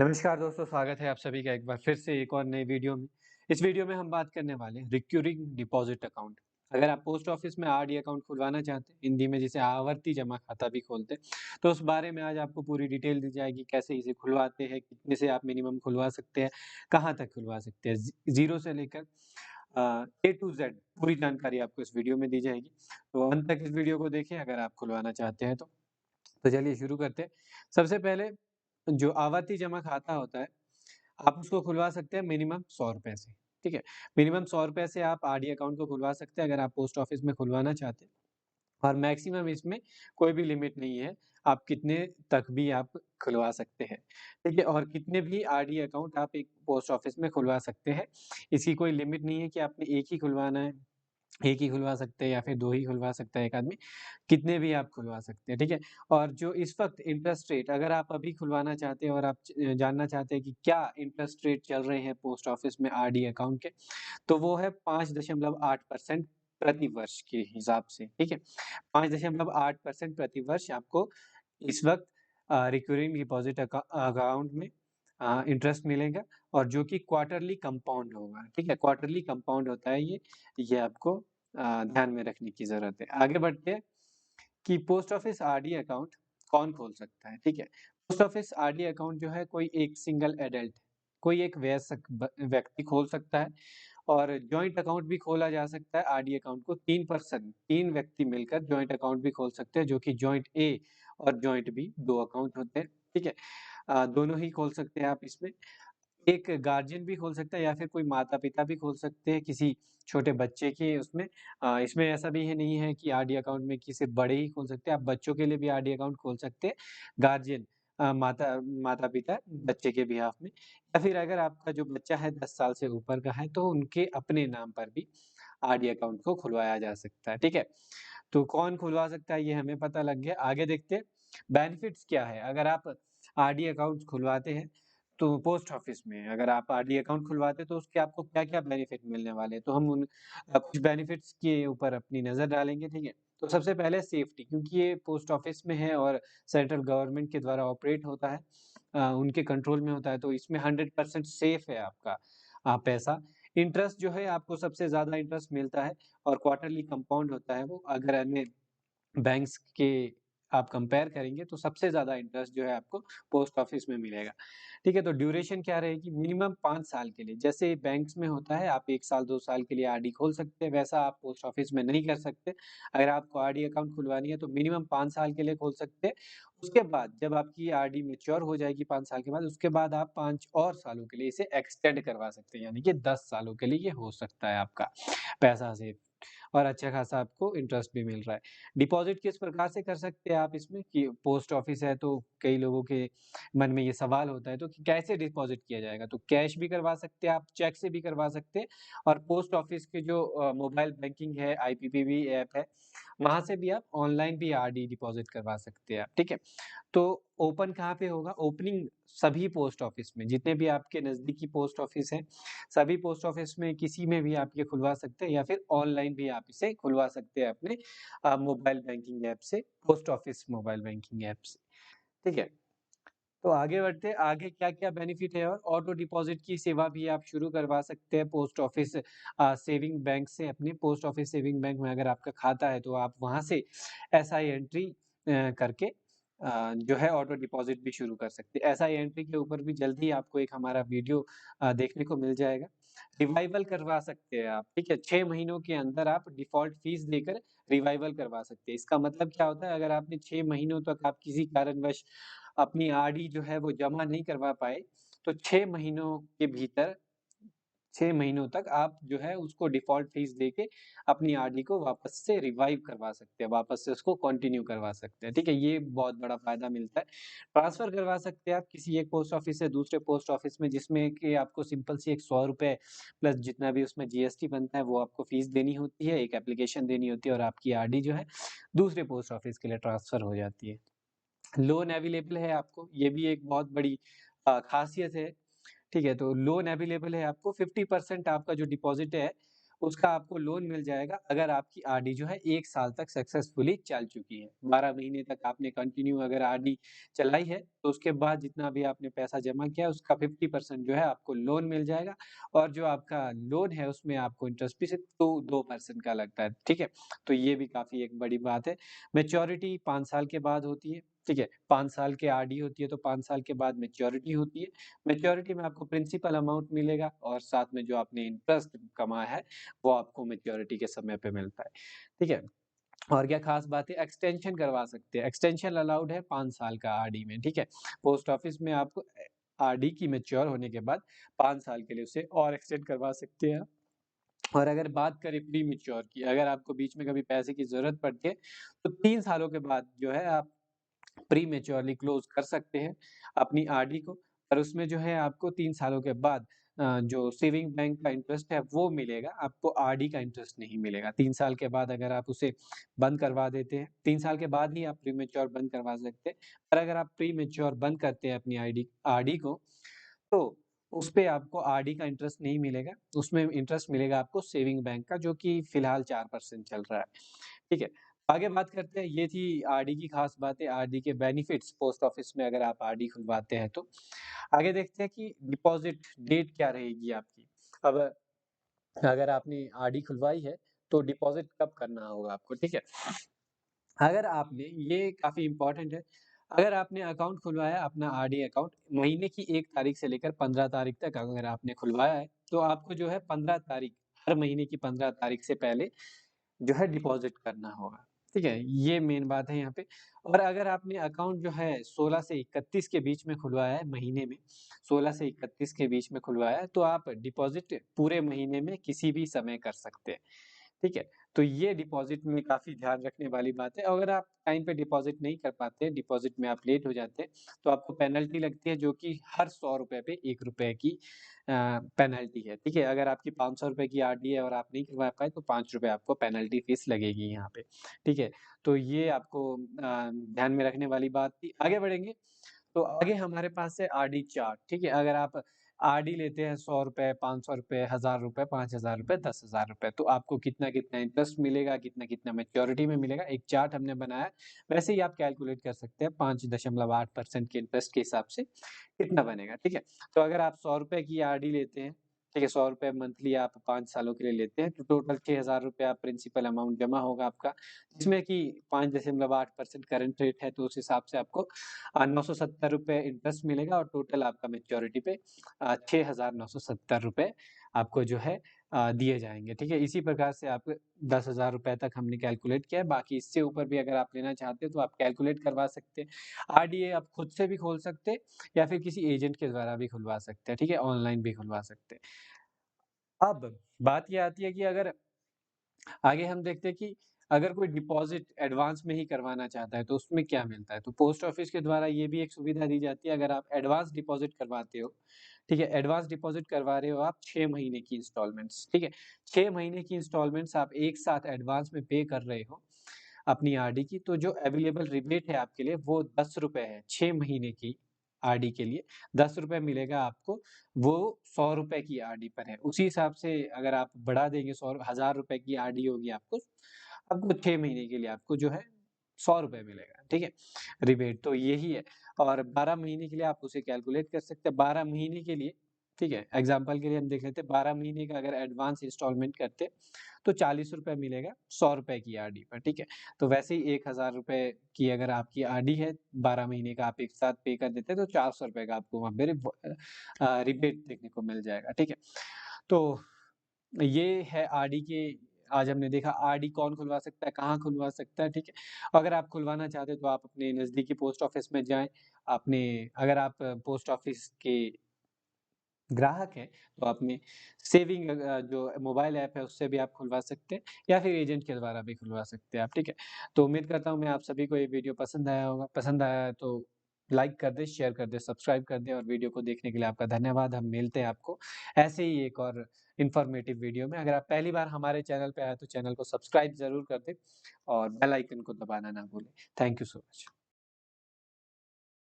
नमस्कार दोस्तों, स्वागत है आप सभी का एक बार फिर से एक और नई वीडियो में। इस वीडियो में हम बात करने वाले हैं रिकरिंग डिपॉजिट अकाउंट। अगर आप पोस्ट ऑफिस में आरडी अकाउंट खुलवाना चाहते हैं, हिंदी में जिसे आवर्ती जमा खाता भी खोलते हैं, तो उस बारे में आज आपको पूरी डिटेल दी जाएगी। कैसे इसे खुलवाते हैं, कितने से आप मिनिमम खुलवा सकते हैं, कहाँ तक खुलवा सकते हैं, जीरो से लेकर ए टू जेड पूरी जानकारी आपको इस वीडियो में दी जाएगी। तो अंत तक इस वीडियो को देखें अगर आप खुलवाना चाहते हैं तो। चलिए शुरू करते हैं। सबसे पहले जो आवर्ती जमा खाता होता है, आप उसको खुलवा सकते हैं मिनिमम ₹100 से, ठीक है? मिनिमम ₹100 से आप आरडी अकाउंट को खुलवा सकते हैं अगर आप पोस्ट ऑफिस में खुलवाना चाहते हैं और मैक्सिमम इसमें कोई भी लिमिट नहीं है, आप कितने तक भी आप खुलवा सकते हैं, ठीक है? और कितने भी आरडी अकाउंट आप एक पोस्ट ऑफिस में खुलवा सकते हैं, इसकी कोई लिमिट नहीं है कि आपने एक ही खुलवाना है, 1 ही खुलवा सकते हैं या फिर 2 ही खुलवा सकता है एक आदमी, कितने भी आप खुलवा सकते हैं, ठीक है? और जो इस वक़्त इंटरेस्ट रेट अगर आप अभी खुलवाना चाहते हैं और आप जानना चाहते हैं कि क्या इंटरेस्ट रेट चल रहे हैं पोस्ट ऑफिस में आरडी अकाउंट के, तो वो है 5.8% प्रति वर्ष के हिसाब से, ठीक है? 5.8% प्रति वर्ष आपको इस वक़्त रिकरिंग डिपॉज़िट अकाउंट में इंटरेस्ट मिलेगा और जो कि क्वार्टरली कंपाउंड होगा, ठीक है? क्वार्टरली कंपाउंड होता है ये आपको ध्यान में रखने की ज़रूरत है। आगे बढ़ते हैं कि पोस्ट ऑफिस आरडी अकाउंट कौन खोल सकता है, ठीक है? पोस्ट ऑफिस आरडी अकाउंट जो है कोई एक सिंगल एडल्ट, कोई एक वयस्क व्यक्ति खोल सकता है और जॉइंट अकाउंट भी खोला जा सकता है आरडी अकाउंट को 3 व्यक्ति मिलकर जॉइंट अकाउंट भी खोल सकते हैं जो कि जॉइंट ए और जॉइंट बी 2 अकाउंट होते हैं, ठीक है? दोनों ही खोल सकते हैं आप इसमें। एक गार्डियन भी खोल सकता है या फिर कोई माता-पिता भी खोल सकते हैं किसी छोटे बच्चे के उसमें। इसमें ऐसा भी है नहीं है कि आरडी अकाउंट में कि सिर्फ़ बड़े ही खोल सकते हैं, आप बच्चों के लिए भी आरडी अकाउंट खोल सकते हैं। गार्डियन माता-पिता बच्चे के बिहाफ़ में या फिर अगर आपका जो बच्चा है 10 साल से ऊपर का है, तो उनके अपने नाम पर भी आरडी अकाउंट को खुलवाया जा सकता है, ठीक है? तो कौन खुलवा सकता है ये हमें पता लग गया, आगे देखते हैं बेनिफिट्स क्या है? अगर आप आरडी अकाउंट खुलवाते हैं तो पोस्ट ऑफिस में अगर आप आरडी अकाउंट खुलवाते हैं तो उसके आपको क्या-क्या बेनिफिट मिलने वाले हैं? तो हम उन कुछ बेनिफिट्स के ऊपर अपनी नज़र डालेंगे, ठीक है? तो सबसे पहले सेफ्टी क्योंकि ये पोस्ट ऑफिस में है और सेंट्रल गवर्नमेंट के द्वारा ऑपरेट होता है उनके कंट्रोल में होता है तो इसमें 100% सेफ है आपका पैसा। इंटरेस्ट जो है आपको सबसे ज़्यादा इंटरेस्ट मिलता है और क्वार्टरली कंपाउंड होता है वो अगर अन्य बैंक्स के आप कंपेयर करेंगे तो सबसे ज़्यादा इंटरेस्ट जो है आपको पोस्ट ऑफिस में मिलेगा। ठीक है, तो ड्यूरेशन क्या रहेगी मिनिमम 5 साल के लिए। जैसे बैंक्स में होता है आप 1 साल 2 साल के लिए आरडी खोल सकते हैं, वैसा आप पोस्ट ऑफिस में नहीं कर सकते। अगर आपको आरडी अकाउंट खुलवानी है तो मिनिमम 5 साल के लिए खोल सकते हैं। उसके बाद जब आपकी आरडी मैच्योर हो जाएगी 5 साल के बाद, उसके बाद आप 5 और सालों के लिए इसे एक्सटेंड करवा सकते हैं, यानी कि 10 सालों के लिए ये हो सकता है आपका पैसा सेव। और अच्छा खासा आपको इंटरेस्ट भी मिल रहा है। डिपॉज़िट किस प्रकार से कर सकते हैं आप इसमें कि पोस्ट ऑफिस है तो कई लोगों के मन में ये सवाल होता है तो कि कैसे डिपॉज़िट किया जाएगा? तो कैश भी करवा सकते हैं आप, चेक से भी करवा सकते हैं और पोस्ट ऑफिस के जो मोबाइल बैंकिंग है, आईपीपीबी ऐप है, वहाँ से भी आप ऑनलाइन भी आरडी डिपॉज़िट करवा सकते हैं आप, ठीक है? तो ओपन कहाँ पे होगा? ओपनिंग सभी पोस्ट ऑफिस में, जितने भी आपके नज़दीकी पोस्ट ऑफिस हैं, सभी पोस्ट ऑफिस में किसी में भी आप ये खुलवा सकते हैं या फिर ऑनलाइन भी आप इसे खुलवा सकते हैं अपने मोबाइल बैंकिंग ऐप से, post office mobile banking app से, ठीक है? तो आगे बढ़ते हैं, आगे क्या-क्या बेनिफिट है और ऑटो डिपॉज़िट की सेवा भी आप शुरू करवा सकते हैं पोस्ट ऑफिस सेविंग बैंक से अपने पोस्ट ऑफिस सेविंग बैंक में अगर आपका खाता है तो आप वहाँ से एसआई एंट्री करके जो है ऑटो डिपॉज़िट भी शुरू कर सकते हैं। एसआई एंट्री के ऊपर भी जल्द ही आपको एक हमारा वीडियो देखने को मिल जाएगा। रिवाइवल करवा सकते हैं आप, ठीक है? 6 महीनों के अंदर आप डिफ़ॉल्ट फ़ीस देकर रिवाइवल करवा सकते हैं। इसका मतलब क्या होता है अगर आपने 6 महीनों तक आप किसी कारणवश अपनी आरडी जो है वो जमा नहीं करवा पाए, तो 6 महीनों के भीतर 6 महीनों तक आप जो है उसको डिफ़ॉल्ट फ़ीस देके अपनी आरडी को वापस से रिवाइव करवा सकते हैं, वापस से उसको कंटिन्यू करवा सकते हैं, ठीक है? ये बहुत बड़ा फ़ायदा मिलता है। ट्रांसफ़र करवा सकते हैं आप किसी एक पोस्ट ऑफ़िस से दूसरे पोस्ट ऑफ़िस में जिसमें कि आपको सिंपल सी एक ₹100 प्लस जितना भी उसमें जीएसटी बनता है वो आपको फ़ीस देनी होती है, एक एप्लीकेशन देनी होती है और आपकी आरडी जो है दूसरे पोस्ट ऑफ़िस के लिए ट्रांसफ़र हो जाती है। लोन अवेलेबल है आपको, ये भी एक बहुत बड़ी ख़ासियत है, ठीक है? तो लोन अवेलेबल है आपको 50% आपका जो डिपॉज़िट है, उसका आपको लोन मिल जाएगा अगर आपकी आरडी जो है 1 साल तक सक्सेसफुली चल चुकी है। 12 महीने तक आपने कंटिन्यू अगर आरडी चलाई है, तो उसके बाद जितना भी आपने पैसा जमा किया है उसका 50% जो है आपको लोन मिल जाएगा और जो आपका लोन है उसमें आपको इंटरेस्ट भी सिर्फ 2% का लगता है, ठीक है? तो ये भी काफ़ी एक बड़ी बात है। मैच्योरिटी 5 साल के बाद होती है, ठीक है? 5 साल की आरडी होती है तो 5 साल के बाद मैच्योरिटी होती है। मैच्योरिटी में आपको प्रिंसिपल अमाउंट मिलेगा और साथ में जो आपने इंटरेस्ट कमाया है, वो आपको मैच्योरिटी के समय पे मिलता है, ठीक है? और क्या खास बात है, एक्सटेंशन करवा सकते हैं, एक्सटेंशन अलाउड है 5 साल का आरडी में, ठीक है? पोस्ट ऑफिस में आपको आरडी की मैच्योर होने के बाद 5 साल के लिए उसे और एक्सटेंड करवा सकते हैं। और अगर बात करें प्री मैच्योर की, अगर आपको बीच में कभी पैसे की ज़रूरत पड़ती है, तो 3 सालों के बाद जो है आप प्री मैच्योरली क्लोज़ कर सकते हैं अपनी आरडी को, पर उसमें जो है आपको 3 सालों के बाद जो सेविंग बैंक का इंटरेस्ट है वो मिलेगा, आपको आरडी का इंटरेस्ट नहीं मिलेगा। 3 साल के बाद अगर आप उसे बंद करवा देते हैं, 3 साल के बाद ही आप प्री मैच्योर बंद करवा सकते हैं, पर अगर आप प्री मैच्योर बंद करते हैं अपनी आरडी को, तो उसपे आपको आरडी का इंटरेस्ट नहीं मिलेगा, उसमें इंटरेस्ट मिलेगा आपको सेविंग बैंक का जो कि फिलहाल 4% चल रहा है, ठीक है? आगे बात करते हैं, ये थी आरडी की खास बातें, आरडी के बेनिफिट्स पोस्ट ऑफिस में अगर आप आरडी खुलवाते हैं तो। आगे देखते हैं कि डिपॉज़िट डेट क्या रहेगी आपकी। अब अगर आपने आरडी खुलवाई है, तो डिपॉज़िट कब करना होगा आपको, ठीक है? अगर आपने ये काफ़ी इम्पोर्टेंट है, अगर आपने अकाउंट खुलवाया अपना आरडी अकाउंट महीने की 1 तारीख से लेकर 15 तारीख तक अगर आपने खुलवाया है, तो आपको जो है 15 तारीख हर महीने की 15 तारीख से पहले जो है डिपॉज़िट करना होगा, ठीक है? ये मेन बात है यहाँ पे और अगर आपने अकाउंट जो है 16 से 31 के बीच में खुलवाया है महीने में, 16 से 31 के बीच में खुलवाया है, तो आप डिपॉज़िट पूरे महीने में किसी भी समय कर सकते हैं। ठीक है? तो ये डिपॉज़िट में काफ़ी ध्यान रखने वाली बात है। अगर आप टाइम पे डिपॉज़िट नहीं कर पाते, डिपॉज़िट में आप लेट हो जाते हैं, तो आपको पेनल्टी लगती है जो कि हर ₹100 पे ₹1 की पेनल्टी है, ठीक है? अगर आपकी ₹500 की आरडी है और आप नहीं करवा पाए तो ₹5 आपको पेनल्टी फ़ीस लगेगी यहाँ पे, ठीक है? तो ये आपको ध्यान में रखने वाली बात थी। आगे बढ़ेंगे तो आगे हमारे पास है आरडी चार्ट, ठीक है? अगर आप आरडी लेते हैं ₹100, ₹500, ₹1000, ₹5000, ₹10,000 तो आपको कितना-कितना इंटरेस्ट मिलेगा, कितना-कितना मैच्योरिटी में मिलेगा, एक चार्ट हमने बनाया है। वैसे ही आप कैलकुलेट कर सकते हैं 5.8% के इंटरेस्ट के हिसाब से कितना बनेगा, ठीक है? तो अगर आप ₹100 की आरडी लेते हैं, ठीक है? ₹100 मंथली आप 5 सालों के लिए लेते हैं, तो टोटल ₹6000 आप प्रिंसिपल अमाउंट जमा होगा आपका, जिसमें कि 5.8% करंट रेट है, तो उस हिसाब से आपको ₹970 इंटरेस्ट मिलेगा और टोटल आपका मैच्योरिटी पे ₹6970 आपको जो है दिए जाएँगे, ठीक है? इसी प्रकार से आप ₹10,000 तक हमने कैलकुलेट किया है, बाकी इससे ऊपर भी अगर आप लेना चाहते हैं तो आप कैलकुलेट करवा सकते हैं। आरडीए आप खुद से भी खोल सकते हैं या फिर किसी एजेंट के द्वारा भी खुलवा सकते हैं, ठीक है? ऑनलाइन भी खुलवा सकते हैं। अब बात ये आती है कि अगर आगे हम देखते हैं कि अगर कोई डिपॉज़िट एडवांस में ही करवाना चाहता है, तो उसमें क्या मिलता है? तो पोस्ट ऑफिस के द्वारा ये भी एक सुविधा दी जाती है, अगर आप एडवांस डिपॉज़िट करवाते हो, ठीक है? एडवांस डिपॉज़िट करवा रहे हो आप 6 महीने की इंस्टॉलमेंट्स, ठीक है? 6 महीने की इंस्टॉलमेंट्स आप एक साथ एडवांस में पे कर रहे हो, अपनी आरडी की, तो जो अवेलेबल रिबेट है आपके लिए वो ₹10 है, 6 महीने की आरडी के लिए ₹10 मिलेगा आपको, वो ₹100 की आरडी पर है। उसी हिसाब से अगर आप बढ़ा देंगे 100 ₹1000 की आरडी होगी आपको 6 महीने के लिए आपको जो है ₹100 मिलेगा, ठीक है? रिबेट तो यही है और 12 महीने के लिए आप उसे कैलकुलेट कर सकते हैं, 12 महीने के लिए, ठीक है? एग्ज़ाम्पल के लिए हम देख लेते हैं 12 महीने का अगर एडवांस इंस्टॉलमेंट करते तो ₹40 मिलेगा ₹100 की आरडी पर, ठीक है? तो वैसे ही ₹1000 की अगर आपकी आरडी है, 12 महीने का आप एक साथ पे कर देते हैं तो ₹400 का आपको वहाँ पे रिबेट देखने को मिल जाएगा, ठीक है? तो ये है आरडी के आज हमने देखा आरडी कौन खुलवा सकता है, कहाँ खुलवा सकता है, ठीक है? अगर आप खुलवाना चाहते हैं तो आप अपने नज़दीकी पोस्ट ऑफिस में जाएँ, अपने अगर आप पोस्ट ऑफिस के ग्राहक हैं, तो अपने सेविंग जो मोबाइल ऐप है उससे भी आप खुलवा सकते हैं या फिर एजेंट के द्वारा भी खुलवा सकते हैं आप, ठीक है? तो उम्मीद करता हूँ मैं आप सभी को ये वीडियो पसंद आया होगा, पसंद आया है तो लाइक कर दें, शेयर कर दें, सब्सक्राइब कर दें और वीडियो को देखने के लिए आपका धन्यवाद। हम मिलते हैं आपको ऐसे ही एक और इन्फॉर्मेटिव वीडियो में। अगर आप पहली बार हमारे चैनल पे आए तो चैनल को सब्सक्राइब ज़रूर कर दें और बेल आइकन को दबाना ना भूलें। Thank you so much.